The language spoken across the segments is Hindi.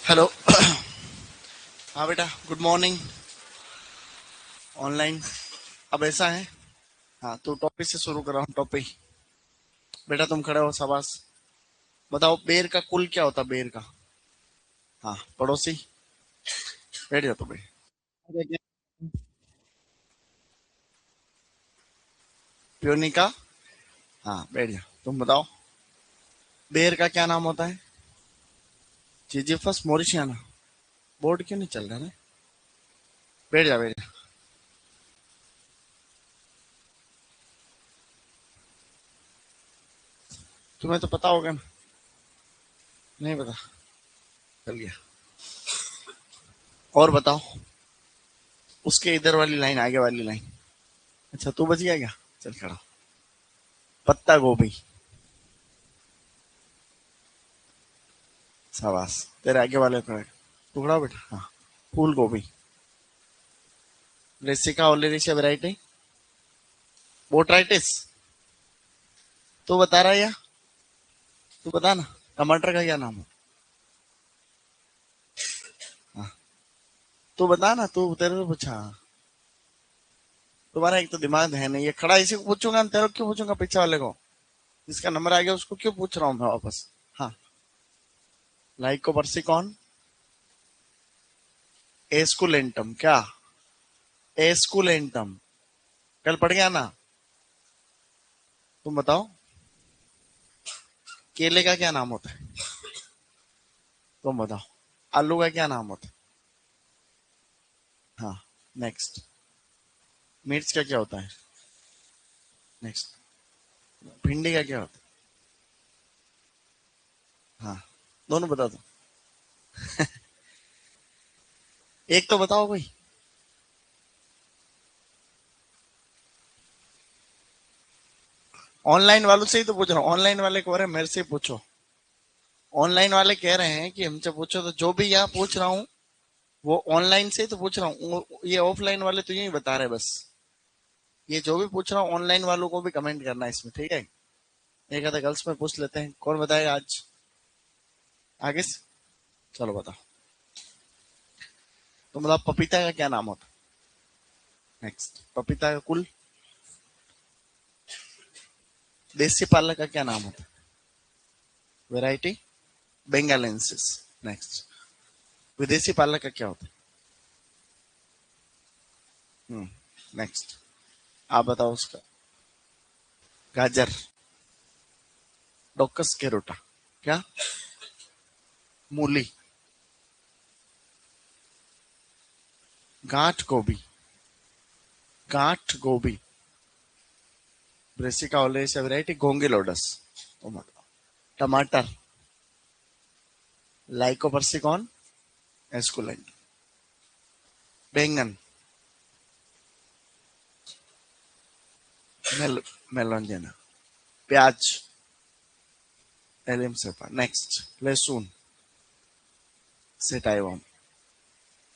हेलो। हाँ बेटा, गुड मॉर्निंग। ऑनलाइन। अब ऐसा है, हाँ तो टॉपिक से शुरू कर रहा हूँ। टॉपिक, बेटा तुम खड़े हो, शाबाश। बताओ, बेर का कुल क्या होता है? बेर का, हाँ पड़ोसी, बैठ जाओ तो भाई। प्योनिका, हाँ बैठ जाओ। तुम बताओ, बेर का क्या नाम होता है? जिजिफस मोरिशियाना। बोर्ड क्यों नहीं चल रहा है? बैठ जा, बैठ जा। तुम्हें तो पता होगा ना? नहीं पता? चल गया। और बताओ, उसके इधर वाली लाइन, आगे वाली लाइन। अच्छा तू बच गया क्या? चल खड़ा हो। पत्ता गोभी, शाबाश। तेरे आगे वाले को टुकड़ा बेटा, हाँ। फूल गोभी, लेसिका ओलेरिशिया वैरायटी, बोट्राइटिस। तू बता रहा है या? तू बता ना, टमाटर का क्या नाम है? हाँ, तू बता ना, तू तेरे से पूछा। तुम्हारा एक तो दिमाग है नहीं, ये खड़ा इसी को पूछूंगा, तेरे को क्यों पूछूंगा? पीछे वाले को, जिसका नंबर आ गया उसको क्यों पूछ रहा हूँ मैं वापस? हाँ, लाइको पर्सिकॉन एस्कुलेंटम, क्या? एस्कुलेंटम, कल पढ़ गया ना? तुम बताओ, केले का क्या नाम होता है? तुम बताओ, आलू का क्या नाम होता है? हाँ, नेक्स्ट। मिर्च का क्या होता है? नेक्स्ट। भिंडी का क्या होता है? हाँ, दोनों बता दो। एक तो बताओ भाई। ऑनलाइन वालों से ही तो पूछ रहा हूँ, ऑनलाइन वाले कह रहे हैं मेरे से ही पूछो। ऑनलाइन वाले कह रहे हैं कि हमसे पूछो, तो जो भी यहाँ पूछ रहा हूँ वो ऑनलाइन से ही तो पूछ रहा हूँ। ये ऑफलाइन वाले तो यही बता रहे हैं बस। ये जो भी पूछ रहा हूँ ऑनलाइन वालों को भी कमेंट करना है इसमें, ठीक है? एक आधा गर्ल्स में पूछ लेते हैं, कौन बताएगा आज? आगे से चलो बताओ। तो मतलब पपीता का क्या नाम होता है? नेक्स्ट। पपीता का कुल। देसी पालक का क्या नाम होता है? Variety, benghalensis. नेक्स्ट। विदेशी पालक का क्या होता है? नेक्स्ट। आप बताओ उसका। गाजर, डोकस केरोटा, क्या? मूली, गांठ गोभी, गांठ गोभी, ब्रेसिका ओलेरिया वैरायटी, गोंगिलोडस। ओ मतलब, टमाटर, लाइकोपर्सिकॉन एस्कुलेंट, बैंगन, मेल मेलोंजेना, प्याज, एलियम सेपा। नेक्स्ट। लहसुन, सेटाइवम,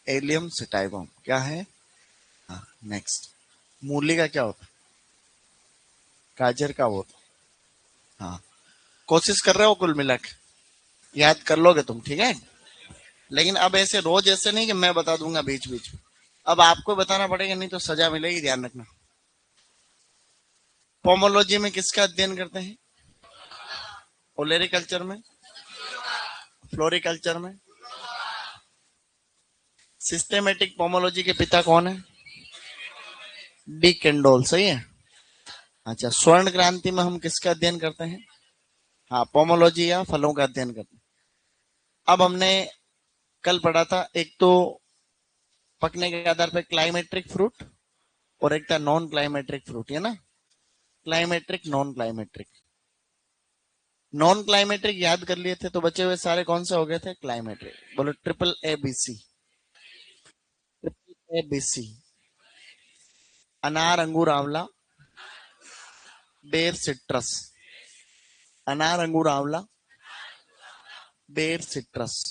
एलियम सेटाइवम, क्या है? हाँ, नेक्स्ट। मूली का क्या होता है? गाजर का वो तो, हाँ। कोशिश कर रहे हो कुल मिला के, याद कर लोगे तुम, ठीक है? लेकिन अब ऐसे रोज ऐसे नहीं कि मैं बता दूंगा बीच बीच में। अब आपको बताना पड़ेगा, नहीं तो सजा मिलेगी, ध्यान रखना। पोमोलॉजी में किसका अध्ययन करते हैं? ओलेरिकल्चर में, फ्लोरिकल्चर में। सिस्टेमेटिक पोमोलॉजी के पिता कौन है? डी केंडोल, सही है। अच्छा, स्वर्ण क्रांति में हम किसका अध्ययन करते हैं? हाँ, पोमोलॉजी या फलों का अध्ययन करते हैं। अब हमने कल पढ़ा था, एक तो पकने के आधार पर क्लाइमेट्रिक फ्रूट, और एक था नॉन क्लाइमेट्रिक फ्रूट, है ना? Climacteric, non climacteric. Non climacteric याद कर लिए थे, तो बचे हुए सारे कौन से हो गए थे? क्लाइमेट्रिक। बोलो triple A B C. Triple A B C. अनार, अंगूर, आंवला, बेर, सिट्रस। अनार, अंगूर, आंवला, बेर, सिट्रस,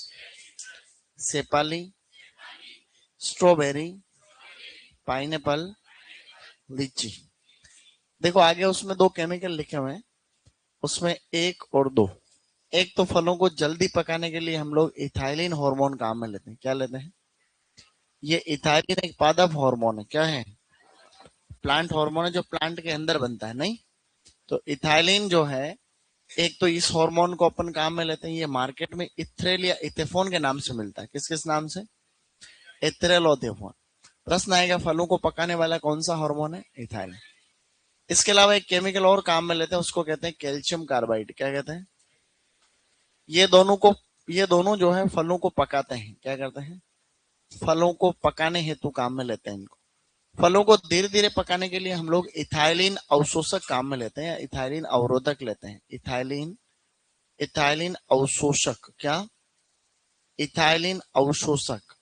सेपाली, स्ट्रॉबेरी, पाइनएप्पल, लीची। देखो आगे उसमें दो केमिकल लिखे हुए हैं, उसमें एक और दो। एक तो फलों को जल्दी पकाने के लिए हम लोग इथाइलिन हार्मोन काम में लेते हैं। क्या लेते हैं? ये इथाइलिन एक पादप हार्मोन है। क्या है? प्लांट हार्मोन है, जो प्लांट के अंदर बनता है। नहीं, तो इथाइलिन जो है, एक तो इस हार्मोन को अपन काम में लेते हैं। ये मार्केट में इथ्रेल या इथेफोन के नाम से मिलता है। किस किस नाम से? इथ्रेल और इथेफोन। प्रश्न आएगा, फलों को पकाने वाला कौन सा हार्मोन है? इथाइलिन। इसके अलावा एक केमिकल और काम में लेते हैं, उसको कहते हैं कैल्शियम कार्बाइड। क्या कहते हैं? ये दोनों जो है फलों को पकाते हैं। क्या करते हैं? फलों को पकाने हेतु काम में लेते हैं इनको। फलों को धीरे धीरे पकाने के लिए हम लोग इथाइलिन अवशोषक काम में लेते हैं, या इथाइलिन अवरोधक लेते हैं। इथाइलिन इथाइलिन अवशोषक। क्या? इथाइलिन अवशोषक।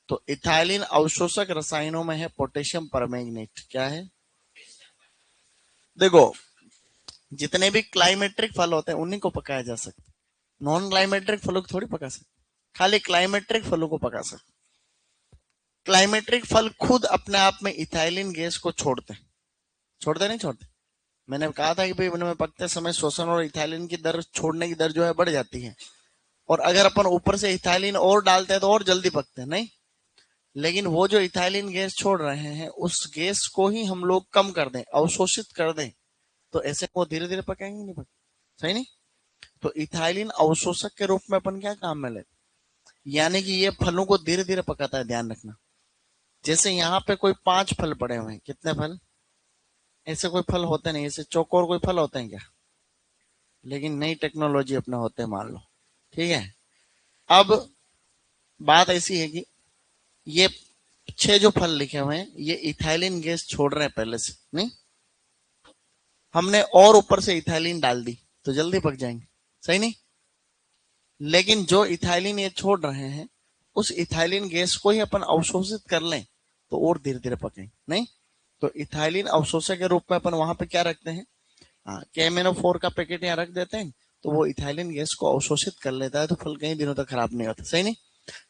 तो इथाइलिन अवशोषक रसायनों में है पोटेशियम परमैंगनेट। क्या है? देखो, जितने भी क्लाइमेट्रिक फल होते हैं उन्हीं को पकाया जा सकता है। नॉन क्लाइमेट्रिक फलों को थोड़ी पका सकते, खाली क्लाइमेट्रिक फलों को पका सकते। क्लाइमेट्रिक फल खुद अपने आप में इथाइलिन गैस को छोड़ते हैं। छोड़ते नहीं छोड़ते? मैंने कहा था कि भाई उनमें पकते समय श्वसन और इथाइलिन की दर, छोड़ने की दर जो है बढ़ जाती है। और अगर अपन ऊपर से इथाइलिन और डालते हैं तो और जल्दी पकते हैं। नहीं, लेकिन वो जो इथाइलिन गैस छोड़ रहे हैं उस गैस को ही हम लोग कम कर दें, अवशोषित कर दें, तो ऐसे वो धीरे धीरे पकाएंगे नहीं पकते। सही नहीं? तो इथाइलिन अवशोषक के रूप में अपन क्या काम में लेते? यानी कि ये फलों को धीरे धीरे पकाता है। ध्यान रखना, जैसे यहाँ पे कोई 5 फल पड़े हुए हैं। कितने फल? ऐसे कोई फल होते नहीं, ऐसे चौकोर कोई फल होते हैं क्या? लेकिन नई टेक्नोलॉजी अपने होते हैं, मान लो। ठीक है, अब बात ऐसी है कि ये 6 जो फल लिखे हुए हैं ये इथाइलिन गैस छोड़ रहे हैं पहले से। नहीं, हमने और ऊपर से इथाइलिन डाल दी तो जल्दी पक जाएंगे। सही नहीं? लेकिन जो इथाइलिन ये छोड़ रहे हैं उस इथाइलिन गैस को ही अपन अवशोषित कर लें तो और धीरे धीरे पकेंगे। नहीं, तो इथाइलिन अवशोषक के रूप में अपन वहां पे क्या रखते हैं? हाँ, KMnO4 का पैकेट यहाँ रख देते हैं, तो वो इथाइलिन गैस को अवशोषित कर लेता है, तो फल कई दिनों तक खराब नहीं होता। सही नहीं?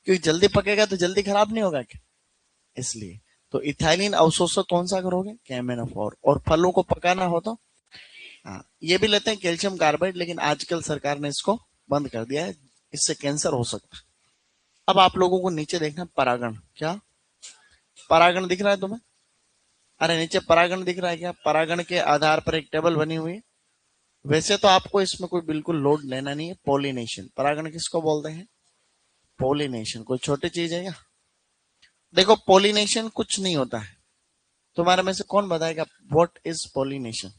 क्योंकि जल्दी पकेगा तो जल्दी खराब नहीं होगा क्या? इसलिए तो इथाइलिन अवशोषक कौन सा करोगे? KMnO4। और फलों को पकाना हो तो हाँ, ये भी लेते हैं कैल्शियम कार्बाइड, लेकिन आजकल सरकार ने इसको बंद कर दिया है, इससे कैंसर हो सकता है। अब आप लोगों को नीचे देखना, परागण। क्या परागण दिख रहा है तुम्हें? अरे नीचे परागण दिख रहा है क्या? परागण के आधार पर एक टेबल बनी हुई है। वैसे तो आपको इसमें कोई बिल्कुल लोड लेना नहीं है। पोलिनेशन, परागण किसको बोलते हैं? पोलिनेशन। कोई छोटी चीज है क्या? देखो, पोलिनेशन कुछ नहीं होता है। तुम्हारे में से कौन बताएगा व्हाट इज पोलिनेशन?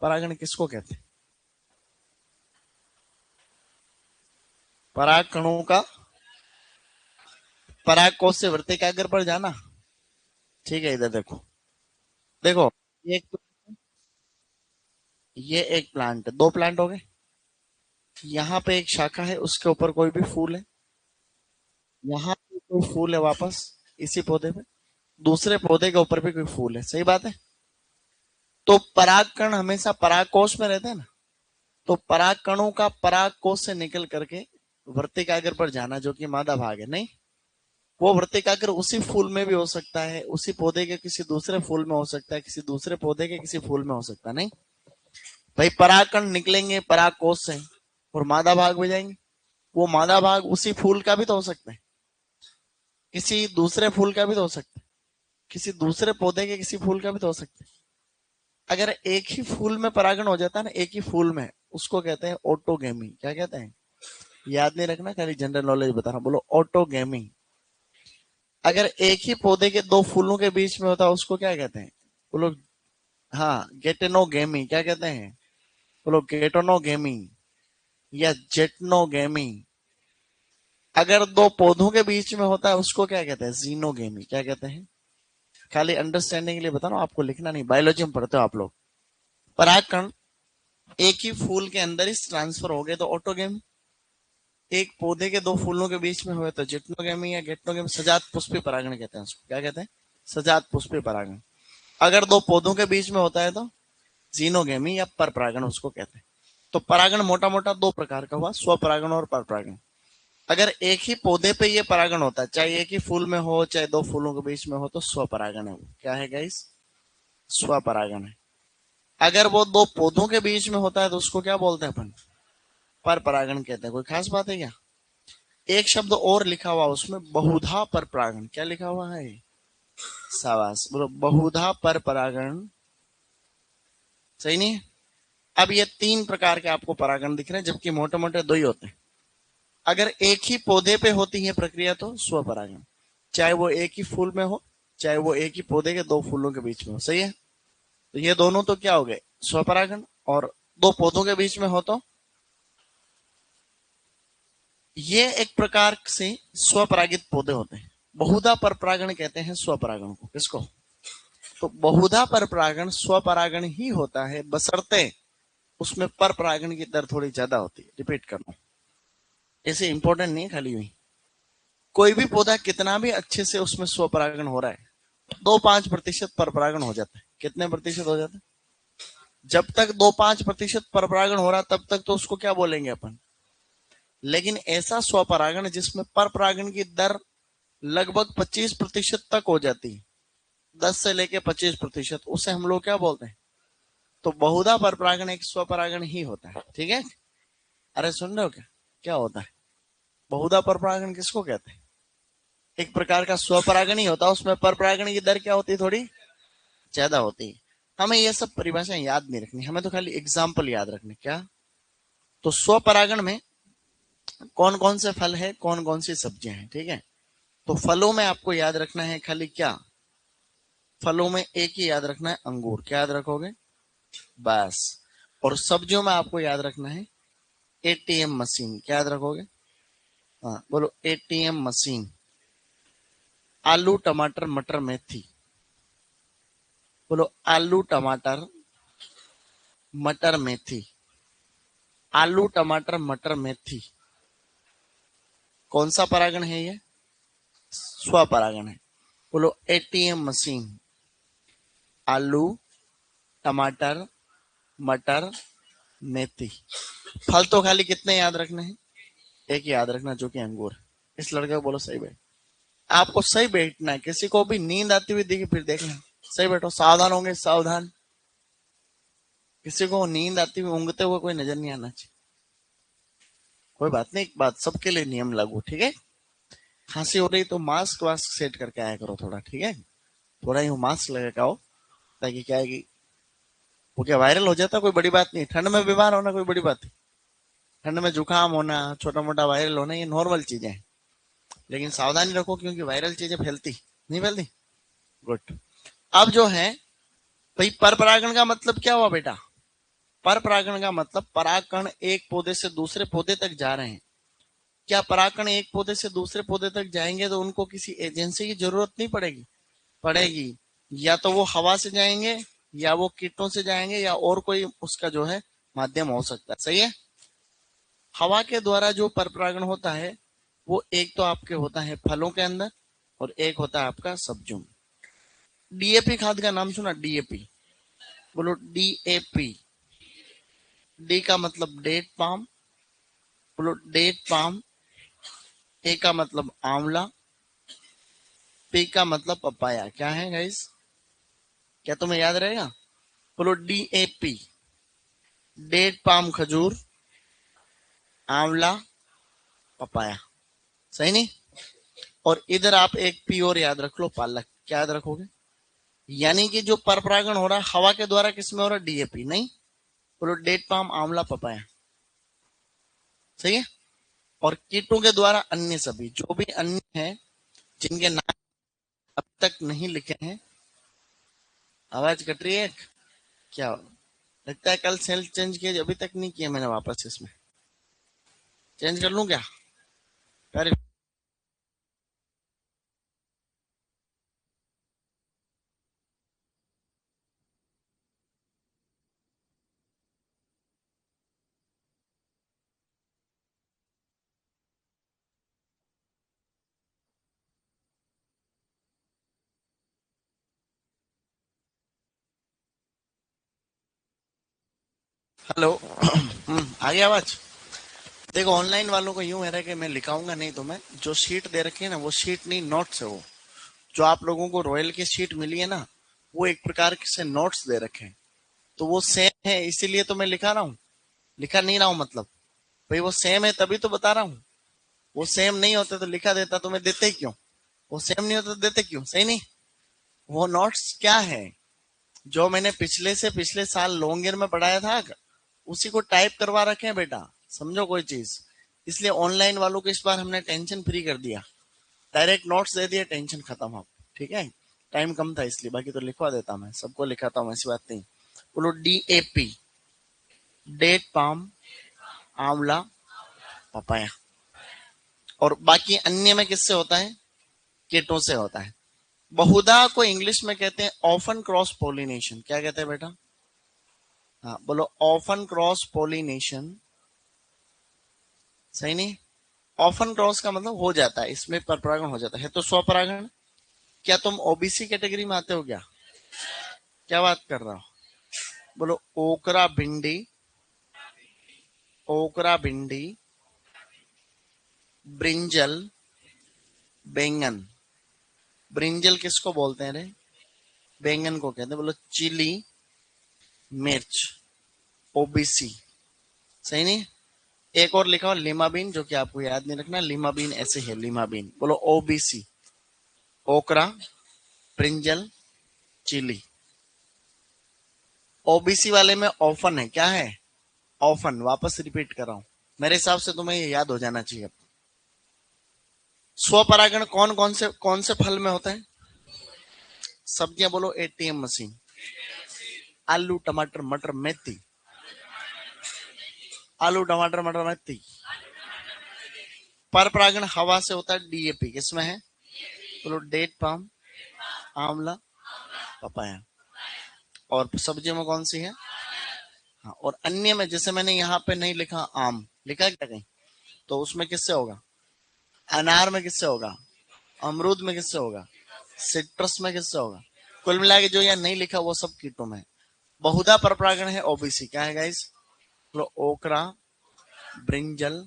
परागण किसको कहते हैं? पराग कणों का पराग कोश से वर्तिकाग्र पर जाना। ठीक है, इधर देखो। देखो, ये एक ये एक प्लांट है, 2 प्लांट हो गए। यहाँ पे एक शाखा है, उसके ऊपर कोई भी फूल है। यहाँ पे कोई फूल है वापस इसी पौधे पे। दूसरे पौधे के ऊपर भी कोई फूल है। सही बात है? तो परागकण हमेशा परागकोश में रहते हैं ना। तो पराग कणों का परागकोश से निकल करके वर्तिकाग्र पर जाना, जो कि मादा भाग है। नहीं, वो वर्तिकाग्र उसी फूल में भी हो सकता है, उसी पौधे के किसी दूसरे फूल में हो सकता है, किसी दूसरे पौधे के किसी फूल में हो सकता है। नहीं भाई, परागकण निकलेंगे परागकोश से और मादा भाग में जाएंगे। वो मादा भाग उसी फूल का भी तो हो सकता है, किसी दूसरे फूल का भी तो हो सकता है, किसी दूसरे पौधे के किसी फूल का भी तो हो सकता है। अगर एक ही फूल में परागण हो जाता है ना, एक ही फूल में, उसको कहते हैं ऑटोगेमी। क्या कहते हैं? याद नहीं रखना, खाली जनरल नॉलेज बता रहा हूं। बोलो ऑटोगेमी। अगर एक ही पौधे के 2 फूलों के बीच में होता है उसको क्या कहते हैं? बोलो। हाँ, गेटेनोगेमी। क्या कहते हैं? बोलो गेटोनोगेमी या जेटनोगेमी। अगर 2 पौधों के बीच में होता है उसको क्या कहते हैं? जीनोगेमी। क्या कहते हैं? खाली अंडरस्टैंडिंग के लिए बता रहा हूं, आपको लिखना नहीं, बायोलॉजी में पढ़ते हो आप लोग। परागकण एक ही फूल के अंदर ही ट्रांसफर हो गए तो ऑटोगेमी। एक पौधे के 2 फूलों के बीच में हुए तो जिटनोगेमी या गेटनोगेमी। सजात पुष्पी परागण कहते हैं उसको। क्या कहते हैं? सजात पुष्पी परागण। अगर 2 पौधों के बीच में होता है तो जीनोगेमी या पर परागण उसको कहते हैं। तो परागण मोटा मोटा 2 प्रकार का हुआ, स्वपरागण और पर परागण। अगर एक ही पौधे पे ये परागण होता है, चाहे एक ही फूल में हो चाहे 2 फूलों के बीच में हो, तो स्वपरागण है। वो क्या है गाइस? स्वपरागण है। अगर वो 2 पौधों के बीच में होता है तो उसको क्या बोलते हैं अपन? पर परागण कहते हैं। कोई खास बात है क्या? एक शब्द और लिखा हुआ उसमें, बहुधा पर परागण। क्या लिखा हुआ है? शाबाश, बोलो बहुधा पर परागण। सही नहीं है? अब ये 3 प्रकार के आपको परागण दिख रहे हैं, जबकि मोटे मोटे 2 ही होते हैं। अगर एक ही पौधे पे होती है प्रक्रिया तो स्वपरागण, चाहे वो एक ही फूल में हो, चाहे वो एक ही पौधे के 2 फूलों के बीच में हो। सही है? तो ये दोनों तो क्या हो गए? स्वपरागण। और 2 पौधों के बीच में हो तो ये एक प्रकार से स्वपरागित पौधे होते हैं। बहुधा पर परागण कहते हैं स्वपरागण को। किसको? तो बहुधा पर परागण स्वपरागण ही होता है, बशर्ते उसमें पर परागण की दर थोड़ी ज्यादा होती है। रिपीट कर लो, ऐसे इंपॉर्टेंट नहीं है खाली हुई। कोई भी पौधा कितना भी अच्छे से उसमें स्वपरागण हो रहा है, 2-5% पर परागण हो जाता है। कितने प्रतिशत हो जाता है? जब तक 2-5% पर परागण हो रहा तब तक तो उसको क्या बोलेंगे अपन। लेकिन ऐसा स्वपरागण जिसमें पर परागण की दर लगभग 25% तक हो जाती है, 10 से लेके 25%, उसे हम लोग क्या बोलते हैं? तो बहुधा पर परागण एक स्वपरागण ही होता है। ठीक है? अरे सुन रहे हो क्या? क्या होता है बहुधा पर परागण? किसको कहते हैं? एक प्रकार का स्वपरागण ही होता है, उसमें पर परागण की दर क्या होती है? थोड़ी ज्यादा होती है। हमें ये सब परिभाषाएं याद नहीं रखनी, हमें तो खाली एग्जाम्पल याद रखने। क्या? तो स्वपरागण में कौन कौन से फल है, कौन कौन सी सब्जियां हैं। ठीक है? तो फलों में आपको याद रखना है खाली क्या? फलों में एक ही याद रखना है, अंगूर। क्या याद रखोगे? बस। और सब्जियों में आपको याद रखना है एटीएम मशीन। क्या याद रखोगे? हाँ बोलो, एटीएम मशीन। आलू टमाटर मटर मेथी। बोलो आलू टमाटर मटर मेथी। आलू टमाटर मटर मेथी। कौन सा परागण है ये? स्वपरागण है। बोलो एटीएम मशीन। आलू टमाटर मटर मेथी। फल तो खाली कितने याद रखने हैं? एक याद रखना, जो कि अंगूर। इस लड़के को बोलो सही बैठ। आपको सही बैठना है। किसी को भी नींद आती हुई दिखी फिर देखना, सही बैठो। सावधान होंगे, सावधान। किसी को नींद आती हुई ऊँघते हुए कोई नजर नहीं आना चाहिए। कोई बात नहीं, एक बात सबके लिए नियम लागू। ठीक है? खांसी हो रही तो मास्क वास्क सेट करके आया करो थोड़ा। ठीक है? थोड़ा ही मास्क लगा के आओ, ताकि क्या है कि वो क्या वायरल हो जाता, कोई बड़ी बात नहीं। ठंड में बीमार होना कोई बड़ी बात है? ठंड में जुकाम होना, छोटा मोटा वायरल होना, ये नॉर्मल चीजें हैं। लेकिन सावधानी रखो, क्योंकि वायरल चीजें फैलती नहीं, फैलती। गुड। अब जो है भाई, पर परागण का मतलब क्या हुआ बेटा? पर परागण का मतलब परागकण एक पौधे से दूसरे पौधे तक जा रहे हैं। क्या परागकण एक पौधे से दूसरे पौधे तक जाएंगे तो उनको किसी एजेंसी की जरूरत नहीं पड़ेगी? पड़ेगी। या तो वो हवा से जाएंगे, या वो कीटों से जाएंगे, या और कोई उसका जो है माध्यम हो सकता है। सही है? हवा के द्वारा जो पर परागण होता है वो एक तो आपके होता है फलों के अंदर, और एक होता है आपका सब्जियों में। डीएपी खाद का नाम सुना? डीएपी। बोलो डीएपी। डी का मतलब डेट पाम। बोलो डेट पाम। ए का मतलब आंवला। पी का मतलब पपाया। क्या है गाइस? क्या तुम्हें याद रहेगा? बोलो डीएपी। डेट पाम खजूर, आंवला, पपाया। सही नहीं? और इधर आप एक पी और याद रख लो, पालक। क्या याद रखोगे? यानी कि जो पर परागण हो रहा है हवा के द्वारा, किसमें हो रहा है? डीएपी। नहीं? बोलो डेट पाम, आंवला, पपाया। सही है? और कीटों के द्वारा अन्य सभी, जो भी अन्य है जिनके नाम अब तक नहीं लिखे हैं। आवाज कट रही है? क्या लगता है कल सेल चेंज किया, अभी तक नहीं किया मैंने वापस। इसमें चेंज कर लूं क्या? अरे हेलो। आ गया आवाज? देखो, ऑनलाइन वालों को यूं है कि मैं लिखाऊंगा नहीं, तो मैं जो शीट दे रखी है ना, वो शीट नहीं, नोट्स है वो। जो आप लोगों को रॉयल की शीट मिली है ना, वो एक प्रकार से नोट्स दे रखे हैं। तो वो सेम है, इसीलिए तो मैं लिखा रहा हूँ। लिखा नहीं रहा हूँ मतलब, भाई वो सेम है तभी तो बता रहा हूँ। वो सेम नहीं होते तो लिखा देता, तुम्हें देते ही क्यों? वो सेम नहीं होता तो देते क्यों? सही नहीं? वो नोट्स क्या है? जो मैंने पिछले से पिछले साल लॉन्ग ईयर में पढ़ाया था उसी को टाइप करवा रखे हैं बेटा, समझो कोई चीज। इसलिए ऑनलाइन वालों को इस बार हमने टेंशन फ्री कर दिया, डायरेक्ट नोट्स दे दिए, टेंशन खत्म अब। ठीक है, टाइम कम था इसलिए, बाकी तो लिखवा देता मैं, सबको लिखाता हूँ, ऐसी बात नहीं। बोलो DAP, डेट पाम, आंवला, पपाया। और बाकी अन्य में किससे होता है? कीटों से होता है। बहुधा को इंग्लिश में कहते हैं ऑफन क्रॉस पोलिनेशन। क्या कहते हैं बेटा? हाँ बोलो, ऑफन क्रॉस पोलिनेशन। सही नहीं? ऑफन क्रॉस का मतलब हो जाता है, इसमें परपरागण हो जाता है तो स्वपरागण। क्या तुम ओबीसी कैटेगरी में आते हो क्या? क्या बात कर रहा हो? बोलो ओकरा भिंडी, ओकरा भिंडी, ब्रिंजल, बैंगन। ब्रिंजल किसको बोलते हैं रे? बैंगन को कहते हैं। बोलो चिली, मिर्च, ओबीसी। सही नहीं? एक और लिखा हो लीमा बीन, जो कि आपको याद नहीं रखना, लीमा बीन ऐसे है, लीमा बीन। बोलो ओबीसी, ओकरा, ब्रिंजल, चिली। ओबीसी वाले में ऑफन है, क्या है? ऑफन। वापस रिपीट कर रहा हूं, मेरे हिसाब से तुम्हें ये याद हो जाना चाहिए। स्वपरागण कौन से फल में होता है? सब्जियां बोलो ATM मशीन, आलू टमाटर मटर मेथी, आलू टमाटर मटर मेथी। पर परागण हवा से होता है DAP, किसमें है? बोलो डेट पाम, आंवला, पपाया। और सब्जियों में कौन सी है? हाँ, और अन्य में जैसे मैंने यहाँ पे नहीं लिखा आम, लिखा क्या कहीं? तो उसमें किससे होगा? अनार में किससे होगा? अमरूद में किससे होगा? सिट्रस में किससे होगा? कुल मिला के जो यहाँ नहीं लिखा वो सब कीटों में है। बहुधा परपरागण है OBC। क्या है गाइस? ओकरा, ब्रिंजल,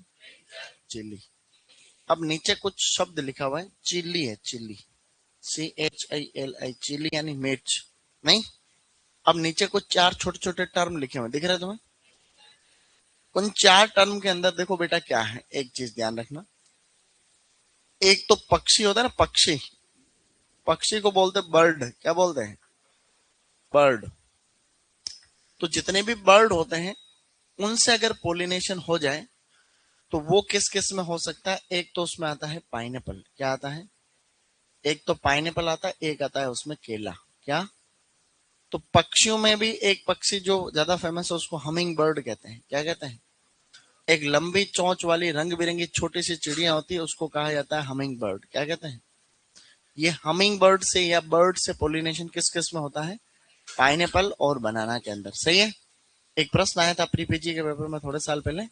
चिली। अब नीचे कुछ शब्द लिखा हुआ है, चिल्ली है, चिल्ली, CHILI, चिल्ली यानी मिर्च नहीं। अब नीचे कुछ चार छोटे छोटे टर्म लिखे हुए दिख रहे हैं तुम्हें? उन चार टर्म के अंदर देखो बेटा क्या है, एक चीज ध्यान रखना। एक तो पक्षी होता है ना, पक्षी, पक्षी को बोलते बर्ड। क्या बोलते हैं? बर्ड। तो जितने भी बर्ड होते हैं उनसे अगर पोलिनेशन हो जाए तो वो किस किस में हो सकता है? एक तो उसमें आता है पाइनएप्पल। क्या आता है? एक तो पाइनएप्पल आता है, एक आता है उसमें केला। क्या? तो पक्षियों में भी एक पक्षी जो ज्यादा फेमस है उसको हमिंग बर्ड कहते हैं। क्या कहते हैं? एक लंबी चोंच वाली रंग बिरंगी छोटी सी चिड़िया होती है, उसको कहा जाता है हमिंग बर्ड। क्या कहते हैं? ये हमिंग बर्ड से या बर्ड से पोलिनेशन किस किस में होता है? पाइनएप्पल और बनाना के अंदर। सही है? एक प्रश्न आया था प्री पीजी के पेपर में थोड़े साल पहले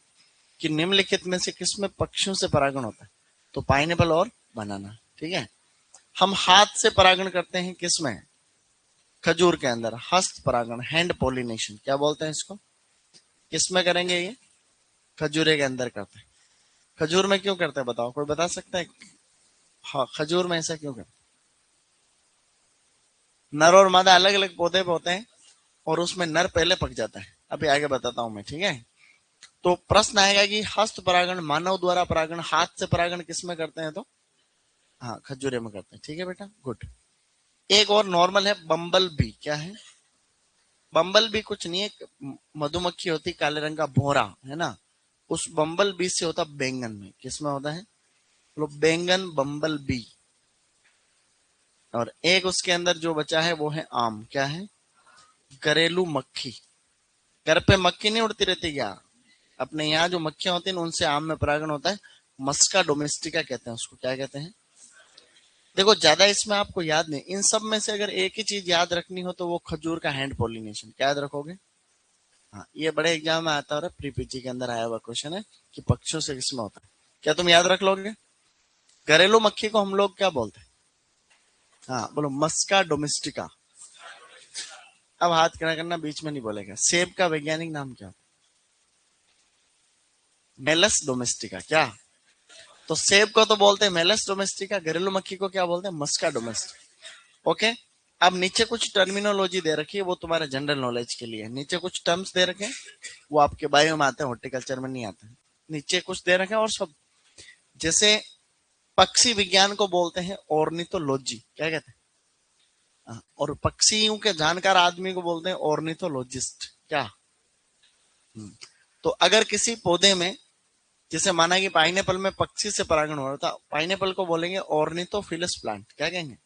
कि निम्नलिखित में से किसमें पक्षियों से परागण होता है? तो पाइनएप्पल और बनाना। ठीक है। हम हाथ से परागण करते हैं किसमें? खजूर के अंदर, हस्त परागण, हैंड पोलिनेशन। क्या बोलते हैं इसको? किसमें करेंगे ये? खजूरे के अंदर करते हैं। खजूर में क्यों करते हैं बताओ, कोई बता सकता है? हाँ, खजूर में ऐसा क्यों करते हैं? नर और मादा अलग अलग पौधे पे होते हैं और उसमें नर पहले पक जाता है। अभी आगे बताता हूं मैं। ठीक है। तो प्रश्न आएगा कि हस्त परागण, मानव द्वारा परागण, हाथ से परागण किसमें करते हैं? तो हाँ, खजूरे में करते हैं। ठीक है बेटा, गुड। एक और नॉर्मल है बम्बल बी। क्या है? बम्बल बी कुछ नहीं है, मधुमक्खी होती, काले रंग का भौरा है ना, उस बम्बल बी से होता बैंगन में। किसमें होता है? तो बैंगन बम्बल बी। और एक उसके अंदर जो बचा है वो है आम। क्या है? घरेलू मक्खी। घर पे मक्खी नहीं उड़ती रहती क्या? अपने यहाँ जो मक्खियां होती हैं उनसे आम में परागण होता है। मस्का डोमेस्टिका कहते हैं उसको। क्या कहते हैं? देखो ज्यादा इसमें आपको याद नहीं, इन सब में से अगर एक ही चीज याद रखनी हो तो वो खजूर का हैंड पोलिनेशन। क्या याद रखोगे? हाँ, ये बड़े एग्जाम में आता है, प्री पीजी के अंदर आया हुआ क्वेश्चन है कि पक्षियों से किसमें होता है। क्या तुम याद रख लोगे? घरेलू मक्खी को हम लोग क्या बोलते हैं? हाँ बोलो, मस्का डोमेस्टिका। अब हाथ खड़ा करना, बीच में नहीं बोलेगा। सेब का वैज्ञानिक नाम क्या? Malus domestica. क्या? तो सेब को तो बोलते हैं मेलस डोमेस्टिका, घरेलू मक्खी को क्या बोलते हैं? मस्का डोमेस्टिका। ओके। अब नीचे कुछ टर्मिनोलॉजी दे रखी है, वो तुम्हारे जनरल नॉलेज के लिए। नीचे कुछ टर्म्स दे रखे हैं, वो आपके बायो में आते हैं, हॉर्टिकल्चर में नहीं आते हैं। नीचे कुछ दे रखे हैं और सब, जैसे पक्षी विज्ञान को बोलते हैं ऑर्निथोलॉजी, क्या कहते हैं? और पक्षियों के जानकार आदमी को बोलते हैं ऑर्निथोलॉजिस्ट, क्या? तो अगर किसी पौधे में, जैसे माना कि पाइनएप्पल में पक्षी से परागण हो रहा था, पाइनएप्पल को बोलेंगे ऑर्निथोफिलस प्लांट, क्या कहेंगे?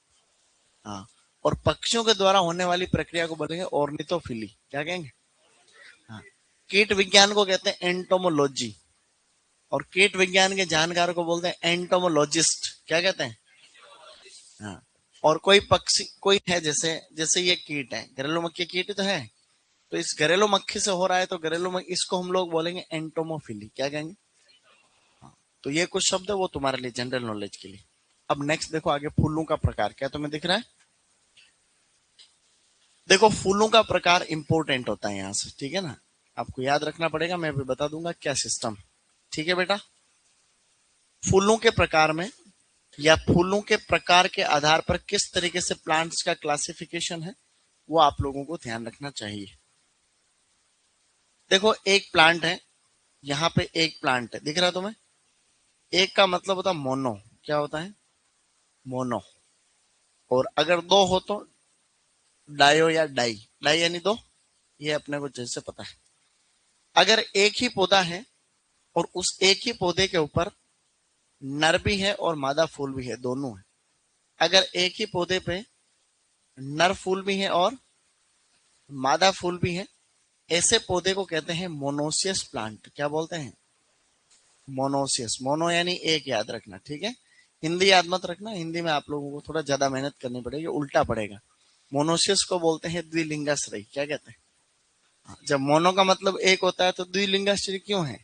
हाँ। और पक्षियों के द्वारा होने वाली प्रक्रिया को बोलेंगे ऑर्निथोफिली, क्या कहेंगे? हाँ। कीट विज्ञान को कहते हैं एंटोमोलॉजी, और कीट विज्ञान के जानकार को बोलते हैं एंटोमोलॉजिस्ट, क्या कहते हैं? हाँ। और कोई पक्षी कोई है, जैसे जैसे ये कीट है, घरेलू मक्खी कीट तो है, तो इस घरेलू मक्खी से हो रहा है, तो घरेलू मक्खी, इसको हम लोग बोलेंगे एंटोमोफिली, क्या कहेंगे? तो ये कुछ शब्द है वो तुम्हारे लिए जनरल नॉलेज के लिए। अब नेक्स्ट देखो आगे, फूलों का प्रकार, क्या तुम्हें दिख रहा है? देखो फूलों का प्रकार इंपॉर्टेंट होता है यहां से, ठीक है ना, आपको याद रखना पड़ेगा, मैं अभी बता दूंगा क्या सिस्टम, ठीक है बेटा? फूलों के प्रकार में या फूलों के प्रकार के आधार पर किस तरीके से प्लांट्स का क्लासिफिकेशन है, वो आप लोगों को ध्यान रखना चाहिए। देखो एक प्लांट है, यहाँ पे एक प्लांट है, दिख रहा है तुम्हें? एक का मतलब होता है मोनो, क्या होता है? मोनो। और अगर दो हो तो डायो या डाई, डाई यानी दो, ये अपने को जैसे पता है। अगर एक ही पौधा है और उस एक ही पौधे के ऊपर नर भी है और मादा फूल भी है, दोनों है, अगर एक ही पौधे पे नर फूल भी है और मादा फूल भी है, ऐसे पौधे को कहते हैं मोनोसियस प्लांट, क्या बोलते हैं? मोनोसियस। मोनो यानी एक, याद रखना, ठीक है? हिंदी याद मत रखना, हिंदी में आप लोगों को थोड़ा ज्यादा मेहनत करनी पड़ेगी, उल्टा पड़ेगा। मोनोसियस को बोलते हैं द्विलिंगाश्रयी, क्या कहते हैं? जब मोनो का मतलब एक होता है तो द्विलिंगाश्रयी क्यों है?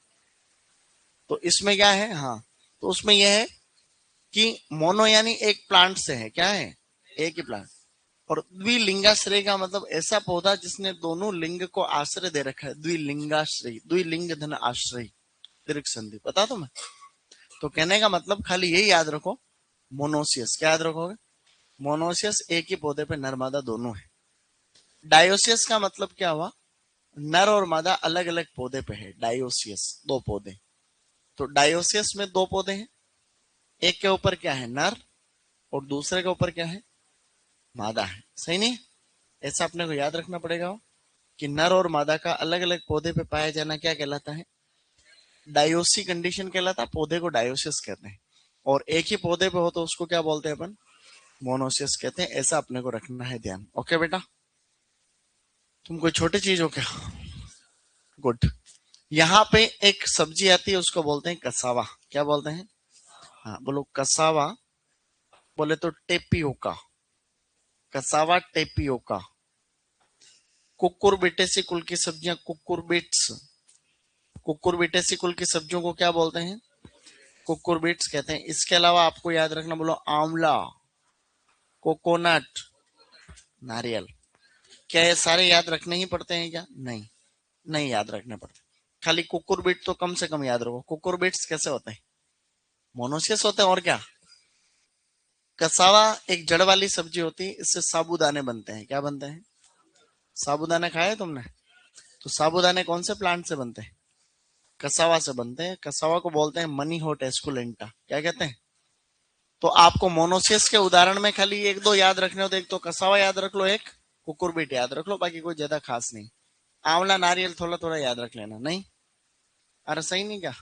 तो इसमें क्या है, हाँ, तो उसमें यह है कि मोनो यानी एक प्लांट से है, क्या है? एक ही प्लांट। और द्विलिंगाश्रय का मतलब ऐसा पौधा जिसने दोनों लिंग को आश्रय दे रखा है, द्विलिंगाश्रय, द्विलिंग धन आश्रय, दीर्घ संधि, पता तुम्हें? तो कहने का मतलब खाली यही याद रखो, मोनोसियस, क्या याद रखोगे? मोनोसियस, एक ही पौधे पे नर मादा दोनों है। डायोसियस का मतलब क्या हुआ? नर और मादा अलग अलग पौधे पे है, डायोसियस, दो पौधे। तो डायोसियस में दो पौधे हैं, एक के ऊपर क्या है? नर, और दूसरे के ऊपर क्या है? मादा है, सही नहीं? ऐसा अपने को याद रखना पड़ेगा कि नर और मादा का अलग अलग पौधे पे पाया जाना क्या कहलाता है? डायोसी कंडीशन कहलाता है, पौधे को डायोसिस कहते हैं। और एक ही पौधे पे हो तो उसको क्या बोलते हैं अपन? मोनोसियस कहते हैं। ऐसा अपने को रखना है ध्यान, ओके बेटा? तुम कोई छोटी चीज हो क्या? गुड। यहाँ पे एक सब्जी आती है, उसको बोलते हैं कसावा, क्या बोलते हैं? हाँ बोलो कसावा, बोले तो टेपियोका, कसावा टेपियोका। कुकुरबिटेसी कुल की सब्जियां, कुकुरबिट्स, कुकुरबिटेसी कुल की सब्जियों को क्या बोलते हैं? कुकुरबिट्स कहते हैं। इसके अलावा आपको याद रखना, बोलो आंवला, कोकोनट, नारियल। क्या ये सारे याद रखने ही पड़ते हैं क्या? नहीं, नहीं याद रखने पड़ते। खाली कुकुरबिट तो कम से कम याद रखो। कुकुरबिट्स कैसे होते हैं? मोनोसियस होते हैं, और क्या? कसावा एक जड़ वाली सब्जी होती है, इससे साबूदाने बनते हैं, क्या बनते हैं? साबूदाने खाए तुमने? तो साबूदाने कौन से प्लांट से बनते हैं? कसावा से बनते हैं। कसावा को बोलते हैं मनी होट एस्कुलेंटा, क्या कहते हैं? तो आपको मोनोसियस के उदाहरण में खाली एक दो याद रखने होते, एक तो कसावा याद रख लो, एक कुकुरबिट याद रख लो, बाकी कोई ज्यादा खास नहीं। आंवला नारियल थोड़ा थोड़ा याद रख लेना, नहीं? अरे सही नहीं क्या?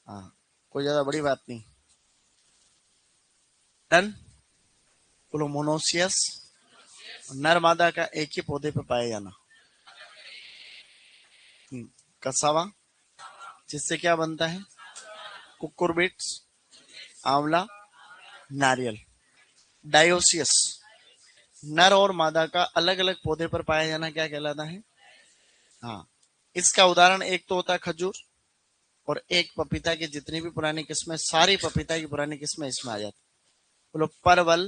हाँ, कोई ज्यादा बड़ी बात नहीं। डन। बोलो मोनोसियस, नर मादा का एक ही पौधे पे पाया जाना। कसावा, जिससे क्या बनता है? कुकुरबिट्स, आंवला, नारियल। डायोसियस, नर और मादा का अलग अलग पौधे पर पाया जाना क्या कहलाता है? हाँ, इसका उदाहरण एक तो होता है खजूर, और एक पपीता की जितनी भी पुरानी किस्में, सारी पपीता की पुरानी किस्में इसमें आ जाती। बोलो परवल,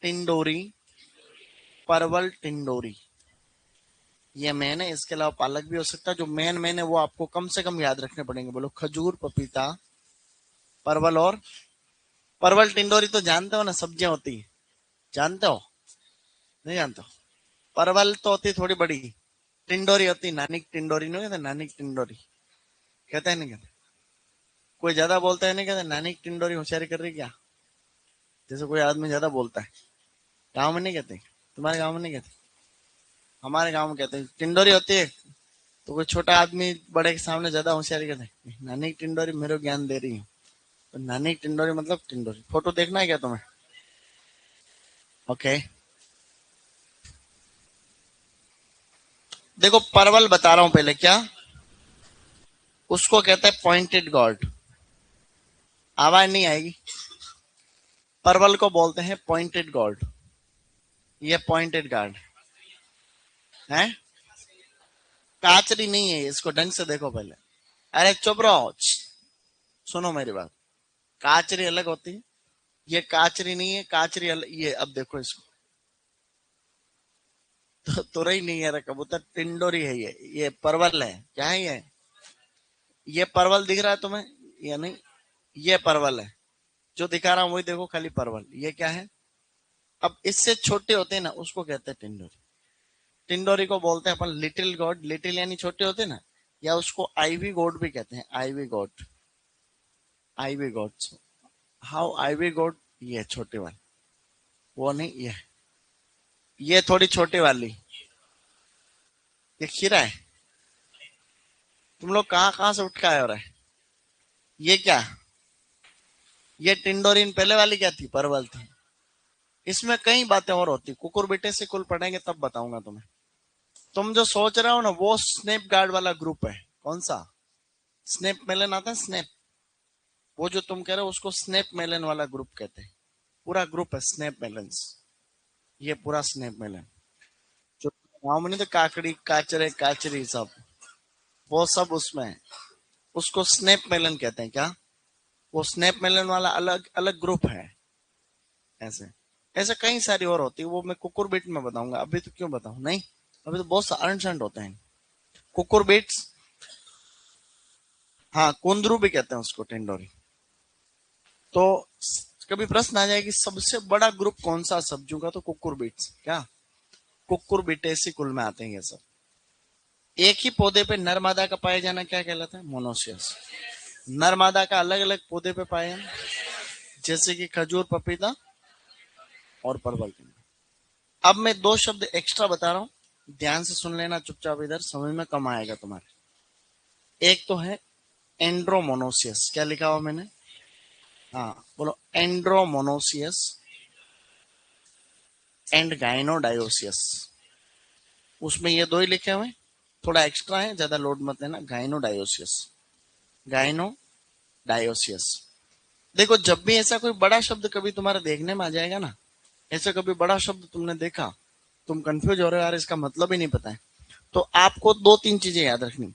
टिंडोरी, परवल टिंडोरी, ये मेन है। इसके अलावा पालक भी हो सकता है, जो मेन मेन है वो आपको कम से कम याद रखने पड़ेंगे। बोलो खजूर, पपीता, परवल और परवल टिंडोरी तो जानते हो ना, सब्जियां होती है, जानते हो? नहीं जानते हो? परवल तो होती थोड़ी बड़ी, टिंडोरी होती नानिक टिंडोरी, नहीं कहते नानिक टिंडोरी? कहते हैं नहीं कहते? कोई ज्यादा बोलता है नहीं कहते नानी की टिंडोरी होशियारी कर रही क्या? जैसे कोई आदमी ज्यादा बोलता है, गाँव में नहीं कहते? तुम्हारे गाँव में नहीं कहते? हमारे गाँव में कहते हैं टिंडोरी होती है तो कोई छोटा आदमी बड़े के सामने ज्यादा होशियारी करते हैं, नानी की टिंडोरी मेरे को ज्ञान दे रही है। तो नानी की टिंडोरी मतलब टिंडोरी। फोटो देखना है क्या तुम्हें? ओके, देखो परवल बता रहा हूं पहले क्या, उसको कहते हैं पॉइंटेड गॉड। आवाज नहीं आएगी। परवल को बोलते हैं पॉइंटेड गॉड। ये पॉइंटेड गॉड है, काचरी नहीं है। इसको ढंग से देखो पहले। अरे चुप रहो, सुनो मेरी बात। काचरी अलग होती है, ये काचरी नहीं है। काचरी अलग, ये अब देखो इसको। तो तुरई नहीं है रे कबूतर, टिंडोरी है ये परवल है। क्या है ये परवल दिख रहा है तुम्हें या नहीं? ये परवल है जो दिखा रहा हूं, वही देखो खाली परवल। ये क्या है? अब इससे छोटे होते हैं ना, उसको कहते हैं टिंडोरी। टिंडोरी को बोलते हैं अपन लिटिल गॉड। लिटिल यानी छोटे होते हैं ना, या उसको आईवी गॉड भी कहते हैं। Ivy gourd, ivy gourd. How ivy gourd? ये छोटे वाले, वो नहीं, ये थोड़ी छोटे वाली। ये खीरा है। तुम लोग कहाँ कहाँ से उठ के आए हो रहे? ये क्या? ये टिंडोरिन पहले वाली क्या थी? परवल थी। इसमें कई बातें और होती। कुकुर बेटे से कुल पढ़ेंगे तब बताऊंगा तुम्हें। तुम जो सोच रहे हो ना, वो स्नेप गार्ड वाला ग्रुप है। कौन सा? स्नेप मेलन आता है, स्नेप। वो जो तुम कह रहे हो उसको स्नेप मेलन वाला ग्रुप कहते हैं। पूरा ग्रुप है स्नेप मेलन्स। ये पूरा स्नेप मेलन जो गाँव में नहीं तो काकड़ी काचरे काचरी सब, वो सब उसमें है। उसको स्नेप मेलन कहते हैं। क्या? वो स्नेप मेलन वाला अलग अलग ग्रुप है। ऐसे ऐसे कई सारी और होती है, वो मैं कुकुर बीट में बताऊंगा। अभी तो क्यों बताऊं? नहीं, अभी तो बहुत अनसेंट होते हैं कुकुर बीट्स। हाँ, कुंदरू भी कहते हैं उसको, टिंडोरी। तो कभी प्रश्न आ जाए कि सबसे बड़ा ग्रुप कौन सा सब्जियों का, तो कुकुर बीट्स। क्या? कुकुर बिटेसी कुल में आते हैं ये सब। एक ही पौधे पे नर मादा का पाया जाना क्या कहलाता है? मोनोसियस। नर मादा का अलग अलग पौधे पे पाया जाना, जैसे कि खजूर, पपीता और परवल। अब मैं दो शब्द एक्स्ट्रा बता रहा हूं, ध्यान से सुन लेना चुपचाप, इधर समझ में कम आएगा तुम्हारे। एक तो है एंड्रोमोनोसियस। क्या लिखा हुआ मैंने? हाँ बोलो, एंड्रोमोनोसियस एंड गाइनोडायोसियस। उसमें ये दो ही लिखे हुए, थोड़ा एक्स्ट्रा है, ज्यादा लोड मत लेना। गाइनोडायोसियस, गाइनोडायोसियस। देखो जब भी ऐसा कोई बड़ा शब्द कभी तुम्हारे देखने में आ जाएगा ना, ऐसा कभी बड़ा शब्द तुमने देखा, तुम कंफ्यूज हो रहे हो यार इसका मतलब ही नहीं पता है, तो आपको दो तीन चीजें याद रखनी।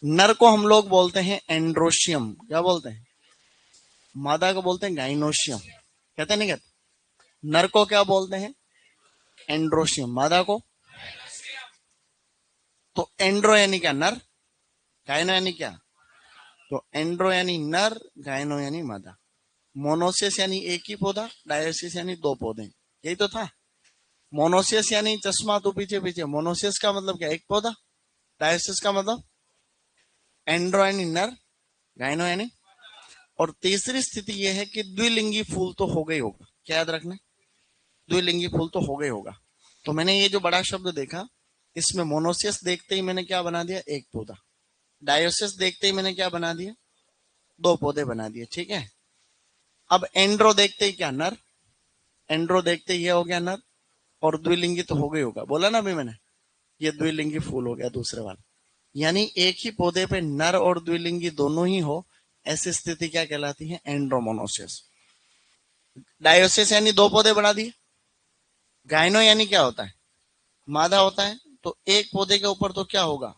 नर को हम लोग बोलते हैं एंड्रोशियम। क्या बोलते हैं? मादा को बोलते हैं गाइनोशियम। कहते नहीं कहते? नर को क्या बोलते हैं? एंड्रोशियम। मादा को? तो एंड्रो यानी क्या? नर। गायनो यानी क्या? तो एंड्रो यानी नर, गायनो यानी मादा। मोनोसियस यानी एक ही पौधा, डायोसिस यानी दो पौधे। यही तो था। मोनोसियस यानी चश्मा तो पीछे पीछे। मोनोसियस का मतलब क्या? एक पौधा। डायोसिस का मतलब एंड्रो यानी नर, गायनो यानी। और तीसरी स्थिति यह है कि द्विलिंगी फूल तो हो गई होगा। क्या याद रखना? द्विलिंगी फूल तो हो गई होगा। तो मैंने ये जो बड़ा शब्द देखा, इसमें मोनोसियस देखते ही मैंने क्या बना दिया? एक पौधा। डायोसिस देखते ही मैंने क्या बना दिया? दो पौधे बना दिए। ठीक है। अब एंड्रो देखते ही क्या? नर। एंड्रो देखते ही ये हो गया नर, और द्विलिंगी तो हो गई होगा, बोला ना अभी मैंने। ये द्विलिंगी फूल हो गया दूसरे वाला। यानी एक ही पौधे पे नर और द्विलिंगी दोनों ही हो, ऐसी स्थिति क्या कहलाती है? एंड्रोमोनोसिस। डायोसिस यानी दो पौधे बना दिए। गायनो यानी क्या होता है? मादा होता है। तो एक पौधे के ऊपर तो क्या होगा?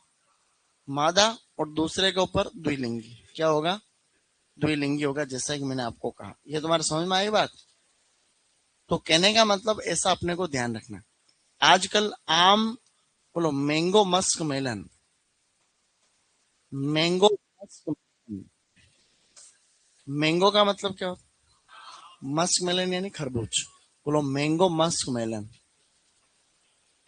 मादा, और दूसरे के ऊपर द्विलिंगी। क्या होगा? द्विलिंगी होगा, जैसा कि मैंने आपको कहा। ये तुम्हारे समझ में आई बात? तो कहने का मतलब ऐसा अपने को ध्यान रखना। आजकल आम, बोलो mango muskmelon. Mango musk, mango का मतलब क्या होता है? मस्क मेलन यानी खरबूज। बोलो मैंगो मस्क मेलन।